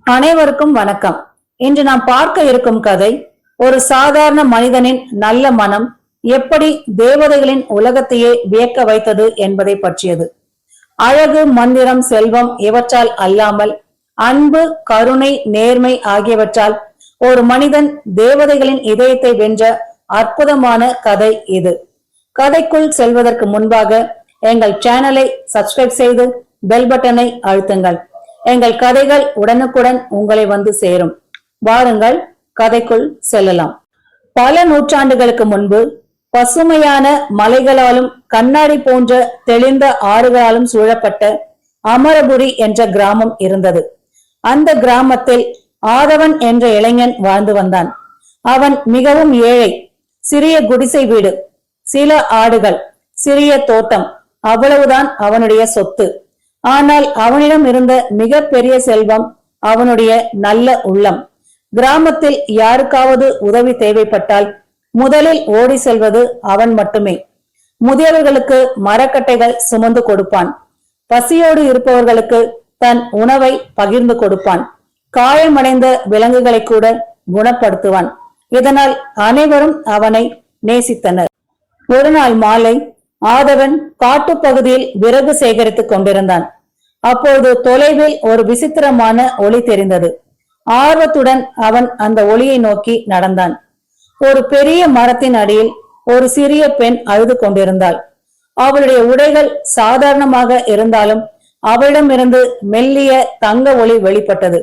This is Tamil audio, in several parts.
அனைவருக்கும் வணக்கம். இன்று நாம் பார்க்க இருக்கும் கதை ஒரு சாதாரண மனிதனின் நல்ல மனம் எப்படி தேவதைகளின் உலகத்தையே வியக்க வைத்தது என்பதை பற்றியது. அழகு, மந்திரம், செல்வம் இவற்றால் அல்லாமல் அன்பு, கருணை, நேர்மை ஆகியவற்றால் ஒரு மனிதன் தேவதைகளின் இதயத்தை வென்ற அற்புதமான கதை இது. கதைக்குள் செல்வதற்கு முன்பாக எங்கள் சேனலை சப்ஸ்கிரைப் செய்து பெல் பட்டனை அழுத்துங்கள். எங்கள் கதைகள் உடனுக்குடன் உங்களை வந்து சேரும். வாருங்கள், கதைக்குள் செல்லலாம். பல நூற்றாண்டுகளுக்கு முன்பு பசுமையான மலைகளாலும் கண்ணாடி போன்ற தெளிந்த ஆறுகளாலும் சூழப்பட்ட அமரபுரி என்ற கிராமம் இருந்தது. அந்த கிராமத்தில் ஆதவன் என்ற இளைஞன் வாழ்ந்து வந்தான். அவன் மிகவும் ஏழை. சிறிய குடிசை வீடு, சில ஆடுகள், சிறிய தோட்டம், அவ்வளவுதான் அவனுடைய சொத்து. ஆனால் அவனிடம் இருந்த மிக பெரிய செல்வம் அவனுடைய நல்ல உள்ளம். கிராமத்தில் யாருக்காவது உதவி தேவைப்பட்டால் முதலில் ஓடி செல்வது அவன் மட்டுமே. முதியவர்களுக்கு மரக்கட்டைகள் சுமந்து கொடுப்பான். பசியோடு இருப்பவர்களுக்கு தன் உணவை பகிர்ந்து கொடுப்பான். காயமடைந்த விலங்குகளை கூட குணப்படுத்துவான். இதனால் அனைவரும் அவனை நேசித்தனர். ஒரு நாள் மாலை ஆதவன் காட்டுப்பகுதியில் விறகு சேகரித்துக் கொண்டிருந்தான். அப்போது தொலைவில் ஒரு விசித்திரமான ஒளி தெரிந்தது. ஆர்வத்துடன் அவன் அந்த ஒளியை நோக்கி நடந்தான். ஒரு பெரிய மரத்தின் அடியில் ஒரு சிறிய பெண் அழுது கொண்டிருந்தாள். அவளுடைய உடைகள் சாதாரணமாக இருந்தாலும் அவளிடமிருந்து மெல்லிய தங்க ஒளி வெளிப்பட்டது.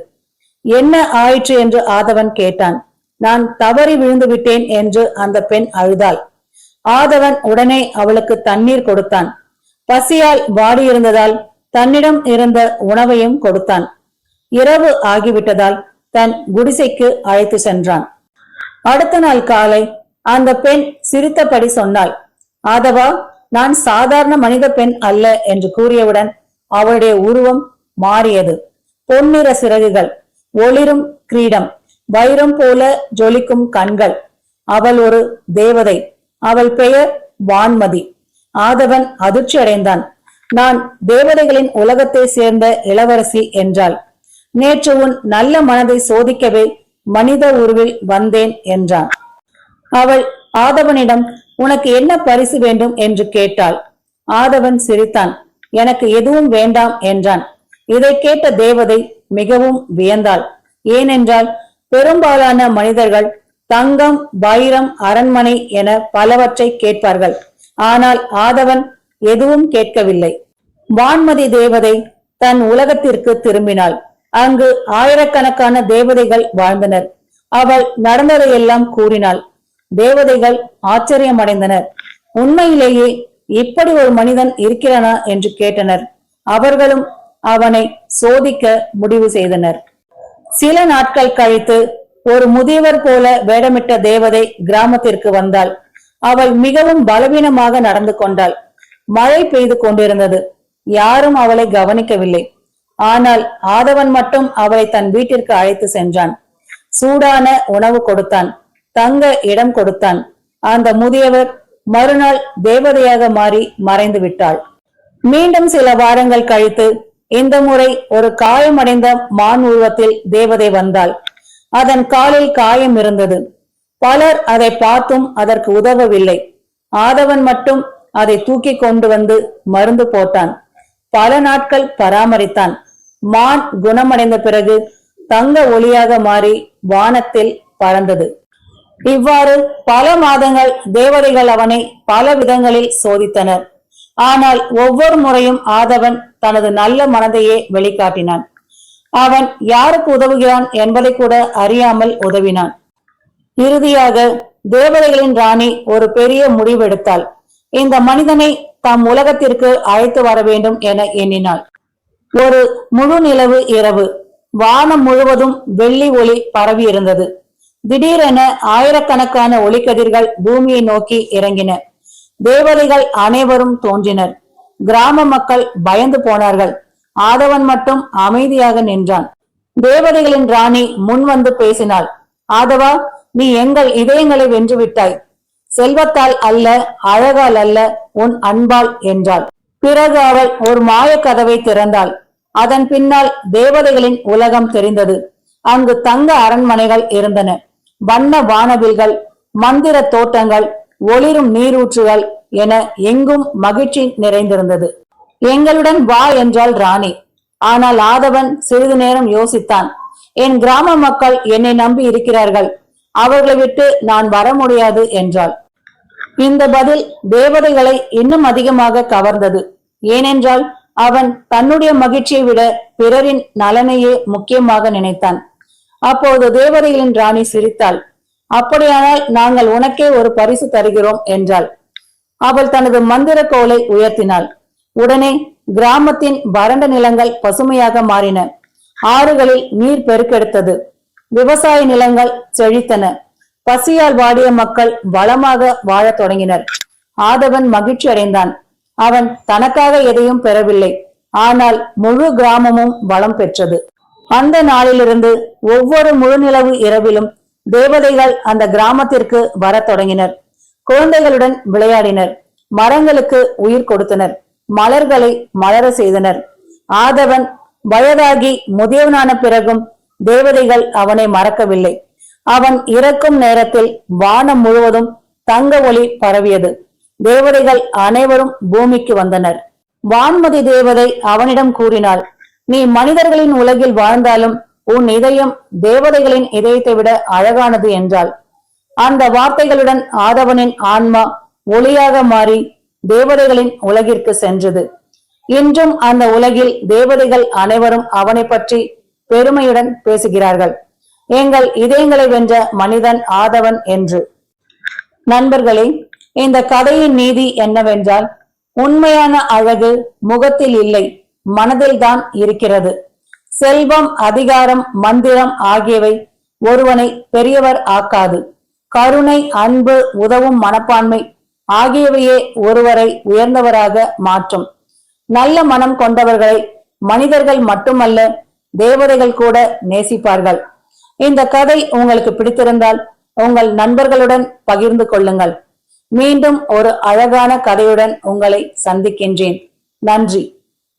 என்ன ஆயிற்று என்று ஆதவன் கேட்டான். நான் தவறி விழுந்து விட்டேன் என்று அந்த பெண் அழுதாள். ஆதவன் உடனே அவளுக்கு தண்ணீர் கொடுத்தான். பசியால் வாடியிருந்ததால் தன்னிடம் இருந்த உணவையும் கொடுத்தான். இரவு ஆகிவிட்டதால் தன் குடிசைக்கு அழைத்து சென்றான். அடுத்த நாள் காலை அந்த பெண் சிரித்தபடி சொன்னாள், ஆதவா, நான் சாதாரண மனித பெண் அல்ல என்று கூறியவுடன் அவளுடைய உருவம் மாறியது. பொன்னிற சிறகுகள், ஒளிரும் கிரீடம், வைரம் போல ஜொலிக்கும் கண்கள். அவள் ஒரு தேவதை. அவள் பெயர் வான்மதி. ஆதவன் அதிர்ச்சி அடைந்தான். நான் தேவதைகளின் உலகத்தை சேர்ந்த இளவரசி என்றாள். நேற்று உன் நல்ல மனதை சோதிக்கவே மனித உருவில் வந்தேன் என்றான். அவள் ஆதவனிடம் உனக்கு என்ன பரிசு வேண்டும் என்று கேட்டாள். ஆதவன் சிரித்தான். எனக்கு எதுவும் வேண்டாம் என்றான். இதை கேட்ட தேவதை மிகவும் வியந்தாள். ஏனென்றால் பெரும்பாலான மனிதர்கள் தங்கம், வைரம், அரண்மனை என பலவற்றை கேட்பார்கள். ஆனால் ஆதவன் எதுவும் கேட்கவில்லை. வான்மதி தேவதை தன் உலகத்திற்கு திரும்பினாள். அங்கு ஆயிரக்கணக்கான தேவதைகள் வாழ்ந்தனர். அவள் நடந்ததையெல்லாம் கூறினாள். தேவதைகள் ஆச்சரியமடைந்தனர். உண்மையிலேயே இப்படி ஒரு மனிதன் இருக்கிறானா என்று கேட்டனர். அவர்களும் அவனை சோதிக்க முடிவு செய்தனர். சில நாட்கள் கழித்து ஒரு முதியவர் போல வேடமிட்ட தேவதை கிராமத்திற்கு வந்தாள். அவள் மிகவும் பலவீனமாக நடந்து கொண்டாள். மழை பெய்து கொண்டிருந்தது. யாரும் அவளை கவனிக்கவில்லை. ஆனால் ஆதவன் மட்டும் அவளை தன் வீட்டிற்கு அழைத்து சென்றான். சூடான உணவு கொடுத்தான். தங்க இடம் கொடுத்தான். அந்த முதியவர் மறுநாள் தேவதையாக மாறி மறைந்து விட்டாள். மீண்டும் சில வாரங்கள் கழித்து இந்த முறை ஒரு காயமடைந்த மான் உருவத்தில் தேவதை வந்தாள். அதன் காலில் காயம் இருந்தது. பலர் அதை பார்த்தும் அதற்கு உதவவில்லை. ஆதவன் மட்டும் அதை தூக்கி கொண்டு வந்து மருந்து போட்டான். பல நாட்கள் பராமரித்தான். மான் குணமடைந்த பிறகு தங்க ஒளியாக மாறி வானத்தில் பறந்தது. இவ்வாறு பல மாதங்கள் தேவதைகள் அவனை பல விதங்களில் சோதித்தனர். ஆனால் ஒவ்வொரு முறையும் ஆதவன் தனது நல்ல மனதையே வெளிக்காட்டினான். அவன் யாருக்கு உதவுகிறான் என்பதை கூட அறியாமல் உதவினான். இறுதியாக தேவதைகளின் ராணி ஒரு பெரிய முடிவெடுத்தாள். இந்த மனிதனை தம் உலகத்திற்கு அழைத்து வர வேண்டும் என எண்ணினாள். ஒரு முழு நிலவு இரவு. வானம் முழுவதும் வெள்ளி ஒளி பரவி இருந்தது. திடீரென ஆயிரக்கணக்கான ஒளிக்கதிர்கள் பூமியை நோக்கி இறங்கின. தேவதைகள் அனைவரும் தோன்றினர். கிராம மக்கள் பயந்து போனார்கள். ஆதவன் மட்டும் அமைதியாக நின்றான். தேவதைகளின் ராணி முன் வந்து பேசினாள். ஆதவா, நீ எங்கள் இதயங்களை வென்றுவிட்டாய். செல்வத்தால் அல்ல, அழகால் அல்ல, உன் அன்பால் என்றாள். பிறகு அவள் ஒரு மாய கதவை திறந்தாள். அதன் பின்னால் தேவதைகளின் உலகம் தெரிந்தது. அங்கு தங்க அரண்மனைகள் இருந்தன, வண்ண வானவில்கள், மந்திர தோட்டங்கள், ஒளிரும் நீரூற்றுகள் என எங்கும் மகிழ்ச்சி நிறைந்திருந்தது. எங்களுடன் வா என்றாள் ராணி. ஆனால் ஆதவன் சிறிது நேரம் யோசித்தான். என் கிராம மக்கள் என்னை நம்பி இருக்கிறார்கள், அவர்களை விட்டு நான் வர முடியாது என்றாள். இந்த பதில் தேவதைகளை இன்னும் அதிகமாக கவர்ந்தது. ஏனென்றால் அவன் தன்னுடைய மகிழ்ச்சியை விட பிறரின் நலனையே முக்கியமாக நினைத்தான். அப்போது தேவதைகளின் ராணி சிரித்தாள். அப்படியானால் நாங்கள் உனக்கே ஒரு பரிசு தருகிறோம் என்றாள். அவள் தனது மந்திர கோலை உயர்த்தினாள். உடனே கிராமத்தின் வறண்ட நிலங்கள் பசுமையாக மாறின. ஆறுகளில் நீர் பெருக்கெடுத்தது. விவசாய நிலங்கள் செழித்தன. பசியால் வாடிய மக்கள் வளமாக வாழத் தொடங்கினர். ஆதவன் மகிழ்ச்சி அடைந்தான். அவன் தனக்காக எதையும் பெறவில்லை, ஆனால் முழு கிராமமும் வளம் பெற்றது. அந்த நாளிலிருந்து ஒவ்வொரு முழுநிலவு இரவிலும் தேவதைகள் அந்த கிராமத்திற்கு வரத் தொடங்கினர். குழந்தைகளுடன் விளையாடினர், மரங்களுக்கு உயிர் கொடுத்தனர், மலர்களை மலர செய்தனர். ஆதவன் வயதாகி முதியவனான பிறகும் தேவதைகள் அவனை மறக்கவில்லை. அவன் இறக்கும் நேரத்தில் வானம் முழுவதும் தங்க ஒளி பரவியது. தேவதைகள் அனைவரும் பூமிக்கு வந்தனர். வான்மதி தேவதை அவனிடம் கூறினாள், நீ மனிதர்களின் உலகில் வாழ்ந்தாலும் உன் இதயம் தேவதைகளின் இதயத்தை விட அழகானது என்றாள். அந்த வார்த்தைகளுடன் ஆதவனின் ஆன்மா ஒளியாக மாறி தேவதைகளின் உலகிற்கு சென்றது. இன்றும் அந்த உலகில் தேவதைகள் அனைவரும் அவனை பற்றி பெருமையுடன் பேசுகிறார்கள். எங்கள் இதயங்களை வென்ற மனிதன் ஆதவன் என்று. நண்பர்களே, இந்த கதையின் நீதி என்னவென்றால், உண்மையான அழகு முகத்தில் இல்லை, மனதில்தான் இருக்கிறது. செல்வம், அதிகாரம், மந்திரம் ஆகியவை ஒருவனை பெரியவர் ஆக்காது. கருணை, அன்பு, உதவும் மனப்பான்மை ஆகியவையே ஒருவரை உயர்ந்தவராக மாற்றும். நல்ல மனம் கொண்டவர்களை மனிதர்கள் மட்டுமல்ல, தேவதைகள் கூட நேசிப்பார்கள். இந்த கதை உங்களுக்கு பிடித்திருந்தால் உங்கள் நண்பர்களுடன் பகிர்ந்து கொள்ளுங்கள். மீண்டும் ஒரு அழகான கதையுடன் உங்களை சந்திக்கின்றேன். நன்றி.